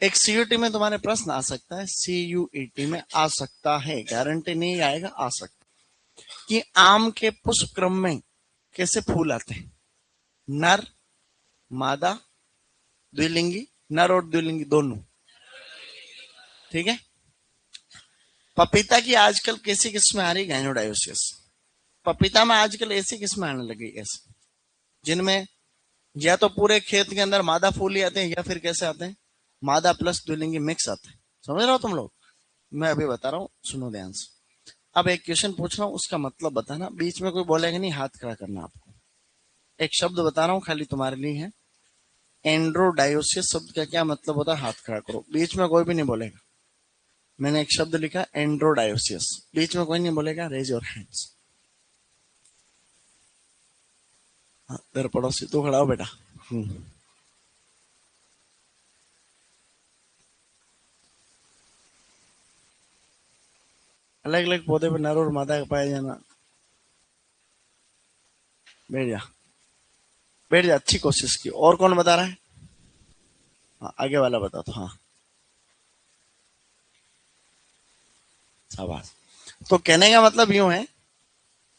एक सीयूटी में तुम्हारे प्रश्न आ सकता है, सीयूईटी में आ सकता है, गारंटी नहीं आएगा, आ सकता। कि आम के पुष्प क्रम में कैसे फूल आते हैं? नर, मादा, द्विलिंगी, नर और द्विलिंगी दोनों। ठीक है। पपीता की आजकल कैसी किस्में आ रही? गाइनोडायोसिस। पपीता में आजकल ऐसी किस्में आने लगी ऐसे, जिनमें या तो पूरे खेत के अंदर मादा फूल ही आते हैं, या फिर कैसे आते हैं, मादा प्लस द्विलिंगी मिक्स आते हैं। समझ रहे हो तुम लोग? मैं अभी बता रहा हूँ, सुनो ध्यान से। अब एक क्वेश्चन पूछ रहा हूँ, उसका मतलब बताना, बीच में कोई बोलेगा नहीं, हाथ खड़ा करना आपको। एक शब्द बता रहा हूँ, खाली तुम्हारे लिए है। एंड्रोडायोसिस शब्द का क्या मतलब होता है? हाथ खड़ा करो, बीच में कोई भी नहीं बोलेगा। मैंने एक शब्द लिखा एंड्रोडायोसिस, बीच में कोई नहीं बोलेगा, रेज योर हैंड्स। हाँ, तेरे पड़ोसी तू खड़ा हो बेटा। अलग अलग पौधे पर नर और मादा का पाया जाना। बैठ जा, बैठ जा, अच्छी कोशिश की। और कौन बता रहा है? हाँ, आगे वाला बता तो। हाँ, शाबाश। तो कहने का मतलब यूं है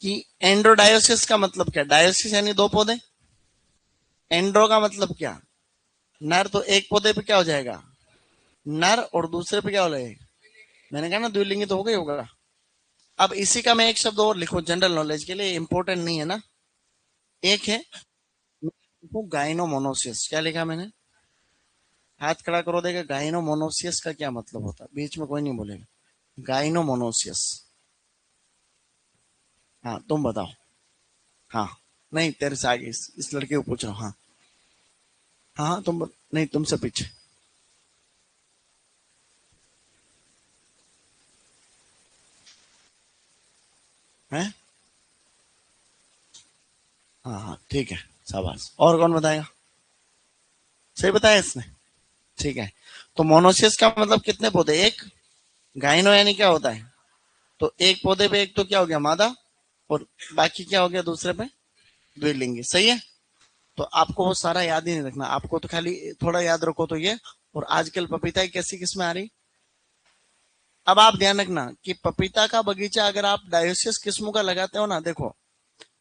कि एंड्रोडायोसिस का मतलब क्या? डायोसिस यानी दो पौधे, एंड्रो का मतलब क्या? नर। तो एक पौधे पे क्या हो जाएगा? नर, और दूसरे पे क्या हो जाएगा? मैंने कहा ना, द्विलिंगी तो हो गई होगा। अब इसी का मैं एक शब्द और लिखूं जनरल नॉलेज के लिए, इंपॉर्टेंट नहीं है ना। एक है गाइनोमोनोसिस। क्या लिखा मैंने? हाथ खड़ा करो, देगा गाइनोमोनोसियस का क्या मतलब होता है, बीच में कोई नहीं बोलेगा। गाइनोमोनोसियस। हाँ, तुम बताओ। हाँ, नहीं तेरे से आगे, इस लड़के को पूछ रहा हूँ। हाँ हाँ हाँ, नहीं, तुमसे पीछे है। हाँ हाँ, ठीक है, शाबाश। और कौन बताएगा? सही बताया इसने। ठीक है। तो मोनोसियस का मतलब कितने पौधे? एक। गाइनो यानी क्या होता है? तो एक पौधे पे एक तो क्या हो गया, मादा, और बाकी क्या हो गया दूसरे पे? द्विलिंगी। सही है। तो आपको वो सारा याद ही नहीं रखना, आपको तो खाली थोड़ा याद रखो तो ये। और आजकल पपीता की कैसी किस्में आ रही? अब आप ध्यान रखना कि पपीता का बगीचा अगर आप डायोसिस किस्मों का लगाते हो ना, देखो,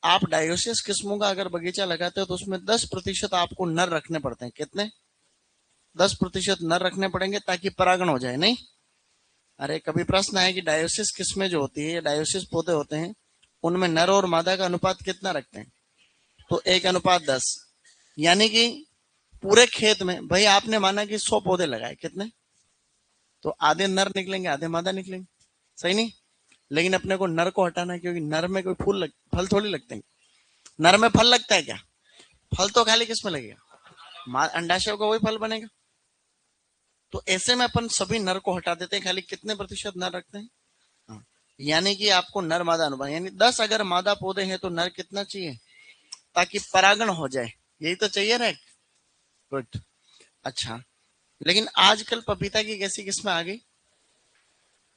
आप डायोसिस किस्मों का अगर बगीचा लगाते हो तो उसमें 10% आपको नर रखने पड़ते हैं। कितने? 10% नर रखने पड़ेंगे, ताकि परागण हो जाए। नहीं, अरे कभी प्रश्न आया कि डायोसिस किस्में जो होती है, डायोसिस पौधे होते हैं, उनमें नर और मादा का अनुपात कितना रखते हैं? तो 1:10। यानी कि पूरे खेत में, भाई आपने माना कि 100 पौधे लगाए, कितने? तो आधे नर निकलेंगे, आधे मादा निकलेंगे। सही नहीं? लेकिन अपने को नर को हटाना है, क्योंकि नर में कोई फल थोड़ी लगते हैं। नर में फल लगता है क्या? फल तो खाली किस में लगेगा? अंडाशय का वही फल बनेगा। तो ऐसे में अपन सभी नर को हटा देते हैं, खाली कितने प्रतिशत नर रखते हैं? हाँ। यानी कि आपको नर मादा अनुपात, यानी 10 अगर मादा पौधे हैं तो नर कितना चाहिए, ताकि परागण हो जाए। यही तो चाहिए ना। गुड। अच्छा, लेकिन आजकल पपीता की कैसी किस्में आ गई?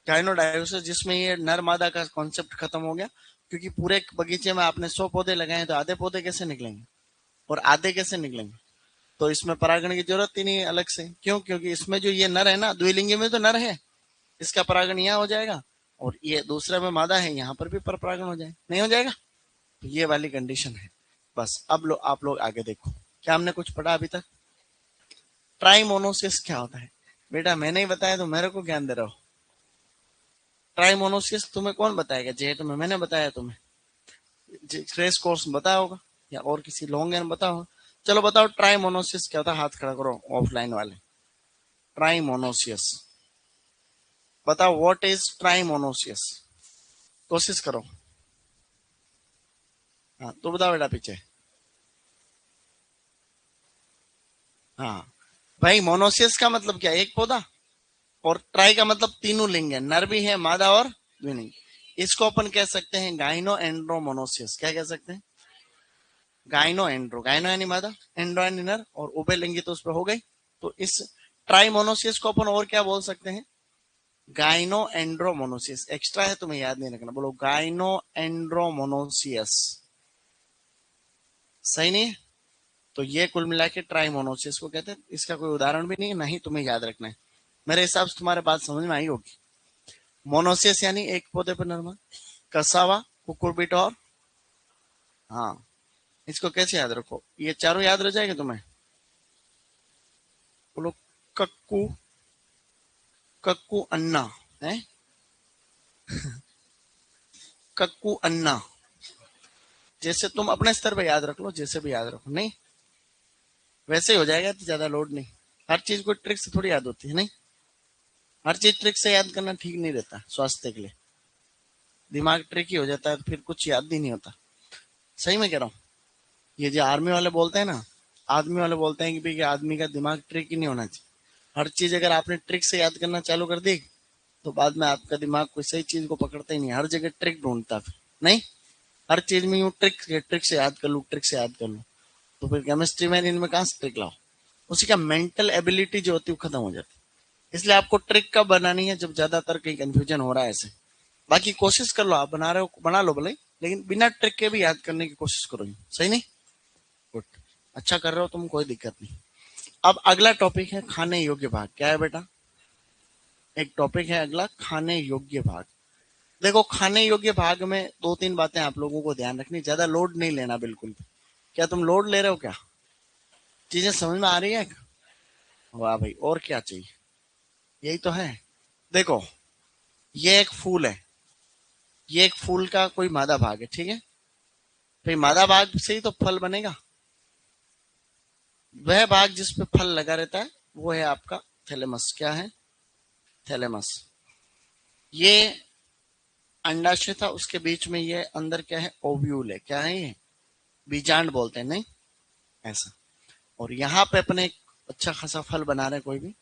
गाइनोडायोसिस, जिसमें ये नर मादा का कॉन्सेप्ट खत्म हो गया। क्योंकि पूरे बगीचे में आपने 100 पौधे लगाए, तो आधे पौधे कैसे निकलेंगे और आधे कैसे निकलेंगे? तो इसमें परागण की जरूरत ही नहीं है अलग से। क्यों? क्योंकि इसमें जो ये नर है ना, द्विलिंगी में तो नर है, इसका परागण यहाँ हो जाएगा, और ये दूसरे में मादा है, यहाँ पर भी पर परागण हो जाए, नहीं हो जाएगा? तो ये वाली कंडीशन है। बस अब आप लोग आगे देखो, क्या हमने कुछ पढ़ा अभी तक? ट्राइमोनोसिस क्या होता है? बेटा मैंने ही बताया तो मेरे को ज्ञान दे रहे हो? ट्राइमोनोसिस तुम्हें कौन बताएगा? जेट में मैंने बताया तुम्हें, क्रेश कोर्स में बताया होगा, या और किसी लॉन्ग में बताओ। चलो बताओ, ट्राइमोनोसिस क्या होता है? हाथ खड़ा करो ऑफलाइन वाले। ट्राइमोनोसिस, बताओ व्हाट इज ट्राइमोनोसिस? कोशिश करो। हाँ, तो बताओ बेटा पीछे। हाँ भाई, मोनोसिस का मतलब क्या? एक पौधा। और ट्राई का मतलब तीनों लिंग है, नर भी है, मादा और द्विलिंग। इसको अपन कह सकते हैं गाइनो एंड्रोमोनोसिस। क्या कह सकते हैं? गाइनो एंड्रो, गाइनो यानी मादा, एंड्रो यानी नर, और उभयलिंगी तो उस पर हो गई। तो इस ट्राइमोनोसिस को अपन और क्या बोल सकते हैं? गाइनो एंड्रोमोनोसिस। एक्स्ट्रा है, तुम्हें याद नहीं रखना, बोलो गाइनो एंड्रोमोनोसियस। सही नहीं है? तो ये कुल मिला के ट्राइमोनोसिस को कहते हैं। इसका कोई उदाहरण भी नहीं है, नहीं तुम्हें याद रखना है। मेरे हिसाब से तुम्हारे बात समझ में आई होगी। मोनोसिस यानी एक पौधे पर निर्भर, कसावा, कुकुरबिट और, हाँ, इसको कैसे याद रखो, ये चारों याद रह जाएगा तुम्हें। बोलो, कक्कू, कक्कू अन्ना है, कक्कू अन्ना। जैसे तुम अपने स्तर पे याद रख लो, जैसे भी याद रखो, नहीं वैसे ही हो जाएगा, तो ज्यादा लोड नहीं। हर चीज को ट्रिक से थोड़ी याद होती है, नहीं हर चीज ट्रिक से याद करना ठीक नहीं रहता स्वास्थ्य के लिए। दिमाग ट्रिक ही हो जाता है तो फिर कुछ याद ही नहीं होता। सही में कह रहा हूँ। ये जो आर्मी वाले बोलते हैं ना, आदमी वाले बोलते हैं कि भाई आदमी का दिमाग ट्रिक ही नहीं होना चाहिए। हर चीज अगर आपने ट्रिक से याद करना चालू कर दी तो बाद में आपका दिमाग कोई सही चीज को पकड़ता ही नहीं, हर जगह ट्रिक ढूंढता फिर, नहीं हर चीज में यूं ट्रिक ट्रिक से याद कर लूं, ट्रिक से याद कर लूं, तो फिर केमिस्ट्री में इनमें कहां से ट्रिक लाओ। उसी का मेंटल एबिलिटी जो होती है वो खत्म हो जाती है। इसलिए आपको ट्रिक कब बनानी है, जब ज्यादातर कहीं कंफ्यूजन हो रहा है ऐसे। बाकी कोशिश कर लो, आप बना रहे हो बना लो भले, लेकिन बिना ट्रिक के भी याद करने की कोशिश करो। सही नहीं, गुड, अच्छा कर रहे हो तुम, कोई दिक्कत नहीं। अब अगला टॉपिक है खाने योग्य भाग। क्या है बेटा, एक टॉपिक है अगला, खाने योग्य भाग। देखो खाने योग्य भाग में दो तीन बातें आप लोगों को ध्यान रखनी, ज्यादा लोड नहीं लेना बिल्कुल भी। क्या तुम लोड ले रहे हो क्या, चीजें समझ में आ रही है? वाह भाई, और क्या चाहिए, यही तो है। देखो ये एक फूल है, ये एक फूल का कोई मादा भाग है, ठीक है, भाई मादा भाग से ही तो फल बनेगा। वह भाग जिस पे फल लगा रहता है वो है आपका थैलेमस। क्या है, थैलेमस। ये अंडाशय था, उसके बीच में ये अंदर क्या है, ओव्यूल है। क्या है ये, बीजांड बोलते हैं, नहीं ऐसा। और यहाँ पे अपने एक अच्छा खासा फल बना रहे हैं, कोई भी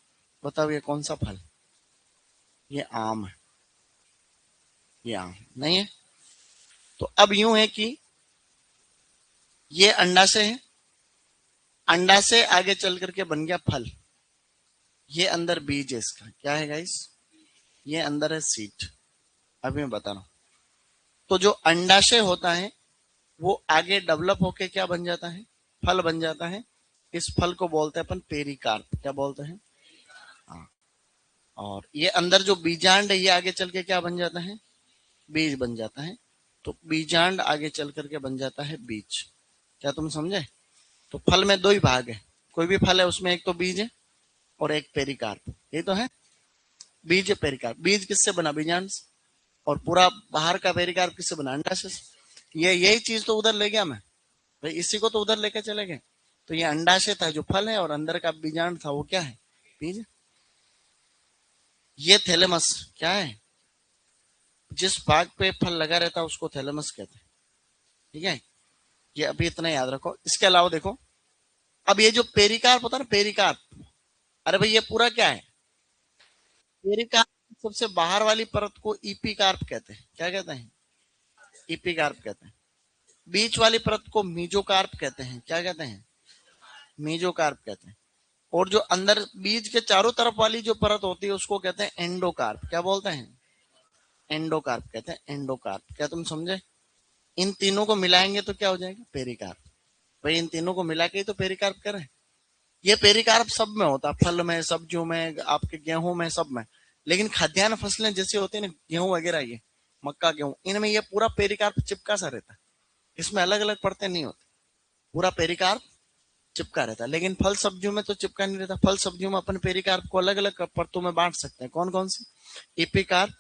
बताओ ये कौन सा फल, ये आम है, ये आम नहीं है। तो अब यूं है कि ये अंडाशय है, अंडाशय आगे चल करके बन गया फल, ये अंदर बीज है इसका। क्या है गाइस, ये अंदर है सीड। अभी मैं बता रहा हूं। तो जो अंडाशय होता है वो आगे डेवलप होके क्या बन जाता है, फल बन जाता है। इस फल को बोलते हैं अपन पेरिकार्प। क्या बोलते हैं, हाँ। और ये अंदर जो बीजांड है ये आगे चल के क्या बन जाता है, बीज बन जाता है। तो बीजांड आगे चल करके बन जाता है बीज। क्या तुम समझे? तो फल में दो ही भाग है, कोई भी फल है उसमें एक तो बीज है और एक पेरिकार्प, ये तो है। बीज है पेरिकार्प, बीज किससे बना, बीजांड से। और पूरा बाहर का पेरिकार्प किससे बना, अंडाशय से। ये यही चीज तो उधर ले गया मैं भाई, इसी को तो उधर लेके चले गए। तो ये अंडाशय था जो फल है, और अंदर का बीजांड था वो क्या है, बीज। ये थैलेमस क्या है, जिस भाग पे फल लगा रहता है उसको थैलेमस कहते हैं, ठीक है। ये अभी इतना याद रखो। इसके अलावा देखो, अब ये जो पेरिकार्प होता है ना, पेरिकार्प, अरे भाई ये पूरा क्या है, पेरिकार्प सबसे बाहर वाली परत को इपिकार्प कहते हैं। क्या कहते हैं, इपिकार्प कहते हैं। बीच वाली परत को मीजोकार्प कहते हैं। क्या कहते हैं, मीजोकार्प कहते हैं। और जो अंदर बीज के चारों तरफ वाली जो परत होती है उसको कहते हैं एंडोकार्प। क्या बोलते हैं, एंडोकार्प कहते हैं, एंडोकार्प। क्या तुम समझे? इन तीनों को मिलाएंगे तो क्या हो जाएगा, पेरिकार्प। भाई इन तीनों को मिला के ही तो पेरिकार्प करें। ये पेरिकार्प सब में होता है, फल में, सब्जियों में, आपके गेहूं में, सब में। लेकिन खाद्यान्न फसलें जैसे होती है ना, गेहूं वगैरह, ये मक्का गेहूं, इनमें ये पूरा पेरिकार्प चिपका सा रहता है। इसमें अलग अलग परतें नहीं होती, पूरा पेरिकार्प चिपका रहता है। लेकिन फल सब्जियों में तो चिपका नहीं रहता। फल सब्जियों में अपन पेरिकार्प को अलग अलग परतों में बांट सकते हैं। कौन कौन सी, इपिकार्प,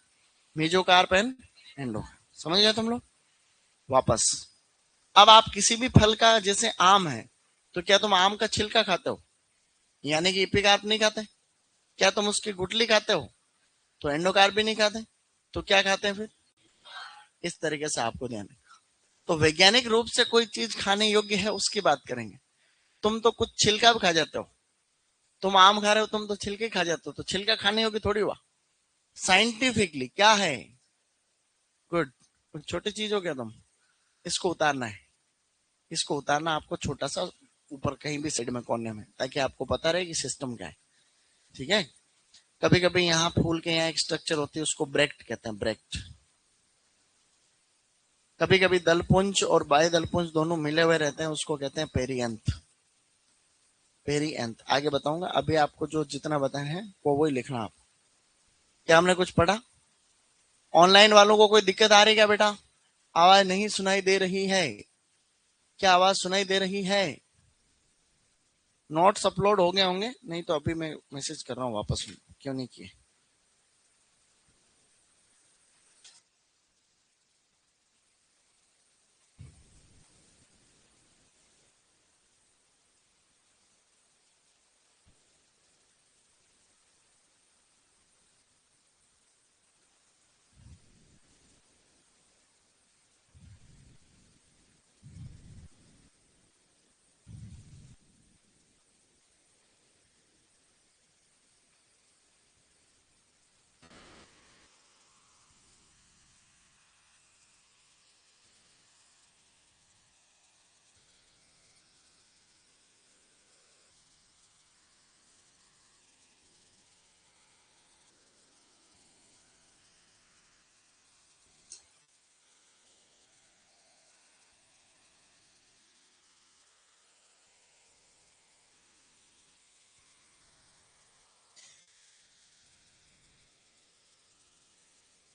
मेजोकार्प एंड एंडो। समझ गए तुम लोग? वापस, अब आप किसी भी फल का, जैसे आम है, तो क्या तुम आम का छिलका खाते हो, यानी कि इपिकार्प नहीं खाते? क्या तुम उसकी गुठली खाते हो, तो एंडोकार्प भी नहीं खाते? तो क्या खाते हैं फिर? इस तरीके से आपको ध्यान रखना। तो वैज्ञानिक रूप से कोई चीज खाने योग्य है उसकी बात करेंगे। तुम तो कुछ छिलका भी खा जाते हो, तुम आम खा रहे हो, तुम तो छिलके खा जाते हो, तो छिलका खाने योग्य थोड़ी हुआ। साइंटिफिकली क्या है, गुड, कुछ छोटी चीज हो क्या तुम, इसको उतारना है, इसको उतारना आपको छोटा सा ऊपर कहीं भी साइड में कोने में, ताकि आपको पता रहे कि सिस्टम क्या है, ठीक है। कभी कभी यहाँ फूल के यहाँ एक स्ट्रक्चर होती है उसको ब्रेक्ट कहते हैं, ब्रेक्ट। कभी कभी दलपुंज और बाह्य दलपुंज दोनों मिले हुए रहते हैं, उसको कहते हैं पेरियंथ। पेरियंथ आगे बताऊंगा, अभी आपको जो जितना बताया है वो वही लिखना आप। क्या हमने कुछ पढ़ा? ऑनलाइन वालों को कोई दिक्कत आ रही क्या बेटा? आवाज नहीं सुनाई दे रही है? क्या आवाज सुनाई दे रही है? नोट्स अपलोड हो गए होंगे, नहीं तो अभी मैं मैसेज कर रहा हूँ वापस, क्यों नहीं किए?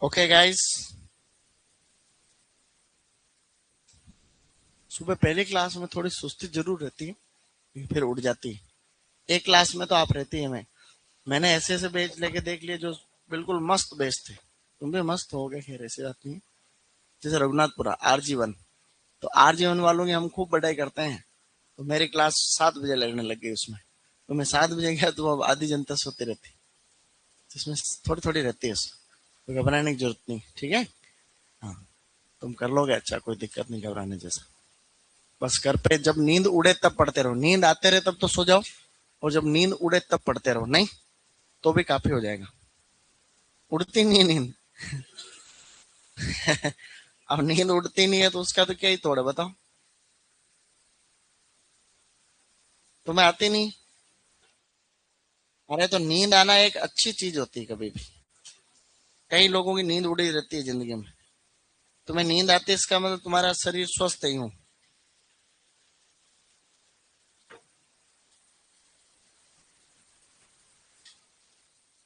ओके गाइस, सुबह पहली क्लास में थोड़ी सुस्ती जरूर रहती है, फिर उठ जाती है। एक क्लास में तो आप रहती है। मैंने ऐसे ऐसे बेच लेके देख लिए जो बिल्कुल मस्त बेच थे। तुम भी मस्त हो गए, खैर ऐसी बात नहीं है। जैसे रघुनाथपुरा RG1, तो RG1 वालों की हम खूब बड़ाई करते हैं। तो मेरी क्लास 7 बजे लगने लग गई उसमें। तो मैं 7 बजे गया तो अब आधी जनता सोती रहती, तो इसमें थोड़ी थोड़ी रहती है उसमें, तो घबराने की जरूरत नहीं, ठीक है। हाँ, तुम कर लोगे, अच्छा कोई दिक्कत नहीं घबराने जैसा। बस घर पे जब नींद उड़े तब पढ़ते रहो, नींद आते रहे तब तो सो जाओ, और जब नींद उड़े तब पढ़ते रहो, नहीं तो भी काफी हो जाएगा। उड़ती नहीं है नींद। अब नींद उड़ती नहीं है तो उसका तो क्या ही तोड़ है, बताओ। तुम्हें आती नहीं? अरे तो नींद आना एक अच्छी चीज होती है कभी भी। कई लोगों की नींद उड़ी रहती है जिंदगी में। तुम्हें नींद आती है इसका मतलब तुम्हारा शरीर स्वस्थ ही हो।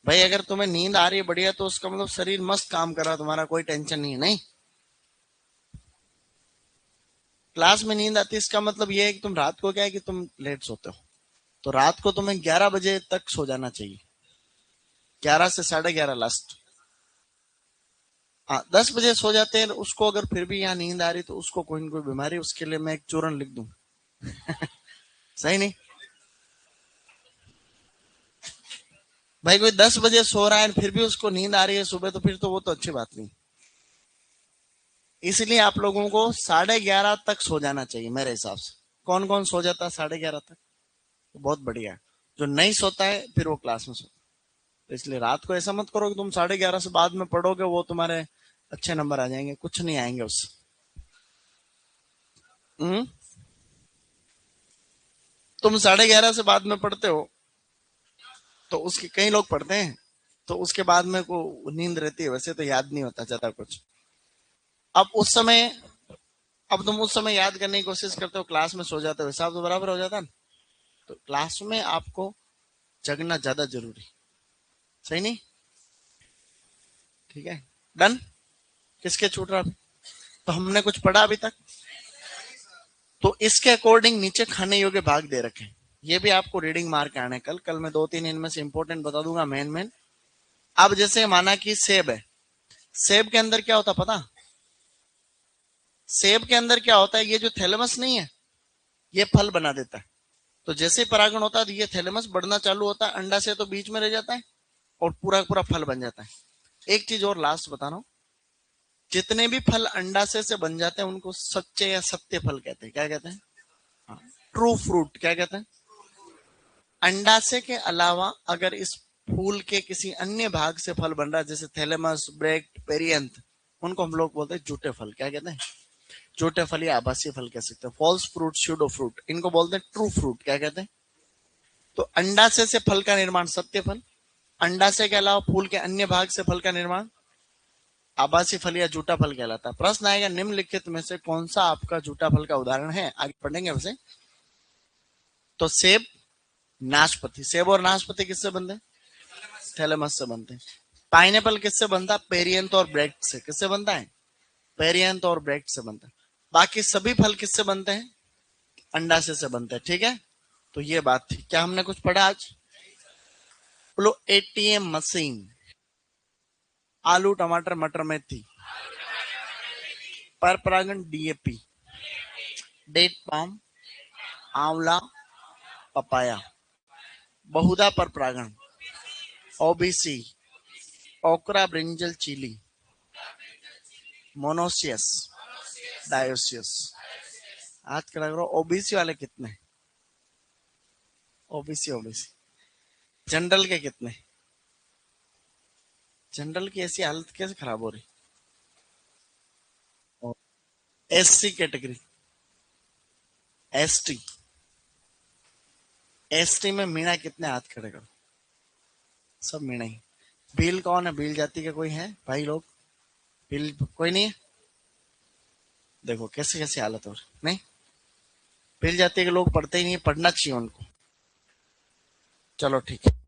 भाई अगर तुम्हें नींद आ रही है बढ़िया, तो उसका मतलब शरीर मस्त काम कर रहा है तुम्हारा, कोई टेंशन नहीं है, नहीं। क्लास में नींद आती है इसका मतलब ये है कि तुम रात को क्या है कि तुम लेट सोते हो, तो रात को तुम्हें 11 बजे तक सो जाना चाहिए। 11 से 11:30 लास्ट। हाँ, 10 बजे सो जाते हैं उसको, अगर फिर भी यहाँ नींद आ रही तो उसको कोई ना कोई बीमारी, उसके लिए मैं एक चूरन लिख दूं। सही नहीं? भाई कोई 10 बजे सो रहा है फिर भी उसको नींद आ रही है सुबह, तो फिर तो वो तो अच्छी बात नहीं। इसलिए आप लोगों को 11:30 तक सो जाना चाहिए मेरे हिसाब से। कौन कौन सो जाता है 11:30 तक? तो बहुत बढ़िया है। जो नहीं सोता है फिर वो क्लास में सोता है। तो इसलिए रात को ऐसा मत करो कि तुम 11:30 से बाद में पढ़ोगे, वो तुम्हारे अच्छे नंबर आ जाएंगे, कुछ नहीं आएंगे उससे। हम्म। तुम 11:30 से बाद में पढ़ते हो, तो उसके कई लोग पढ़ते हैं, तो उसके बाद में को नींद रहती है, वैसे तो याद नहीं होता ज्यादा कुछ। अब उस समय, अब तुम उस समय याद करने की कोशिश करते हो, क्लास में सो जाते हो, हिसाब तो बराबर हो जाता है ना। तो क्लास में आपको जगना ज्यादा जरूरी, सही नहीं? ठीक है, डन। किसके छूट रहा? तो हमने कुछ पढ़ा अभी तक? तो इसके अकॉर्डिंग नीचे खाने योग्य भाग दे रखे हैं। ये भी आपको रीडिंग मार के आने, कल कल मैं 2-3 इनमें से इंपॉर्टेंट बता दूंगा, मेन मेन। अब जैसे माना कि सेब है, सेब के अंदर क्या होता पता? सेब के अंदर क्या होता है, ये जो थैलेमस नहीं है, ये फल बना देता है। तो जैसे ही परागण होता है तो ये थैलेमस बढ़ना चालू होता है, अंडा से तो बीच में रह जाता है, और पूरा पूरा फल बन जाता है। एक चीज और लास्ट बता रहा हूं, जितने भी फल अंडाशय से बन जाते हैं उनको सच्चे या सत्य फल कहते हैं। क्या कहते हैं? True fruit. क्या कहते हैं? अंडाशय के अलावा अगर इस फूल के किसी अन्य भाग से फल बन रहा है, जैसे थैलेमस, ब्रेक्ट, पेरियंथ, उनको हम लोग बोलते हैं झूठे फल। क्या कहते हैं? झूठे फल या आभासी फल कह सकते हैं, फॉल्स फ्रूट, स्यूडो फ्रूट। इनको बोलते हैं ट्रू फ्रूट। क्या कहते हैं? तो अंडाशय से फल का निर्माण सत्य फल, अंडाशय के अलावा फूल के अन्य भाग से फल का निर्माण आभासी फल या झूठा फल कहलाता है। प्रश्न आएगा निम्नलिखित में से कौन सा आपका झूठा फल का उदाहरण है, आगे पढ़ेंगे वैसे। तो सेब, नाशपाती। सेब और नाशपाती किससे बनते हैं? थैलेमस से बनते हैं। पाइनएप्पल किससे बनता है? पेरियंथ और ब्रेक्ट से। किससे बनता है? पेरियंत और ब्रेड से बनता है। बाकी सभी फल किससे बनते हैं? अंडाशय से बनते हैं। ठीक है, तो ये बात थी। क्या हमने कुछ पढ़ा आज? बोलो एटीएम मशीन। आलू टमाटर मटर मेथी। पर परागण डीएपी। डेट पाम आंवला पपाया। बहुधा पर परागण ओबीसी ओकरा ब्रिंजल चिली मोनोसियस डायोसियस। आज का लग रहा ओबीसी वाले कितने? OBC OBC. जनरल के कितने? जनरल की ऐसी हालत कैसे खराब हो रही? SC category. एसटी। एसटी में मीणा कितने? हाथ खड़े करो। सब मीणा ही। भील कौन है? भील जाति का कोई है भाई लोग? भील कोई नहीं है? देखो कैसे कैसे हालत हो रही। नहीं, भील जाति के लोग पढ़ते ही नहीं, पढ़ना चाहिए उनको। चलो ठीक है।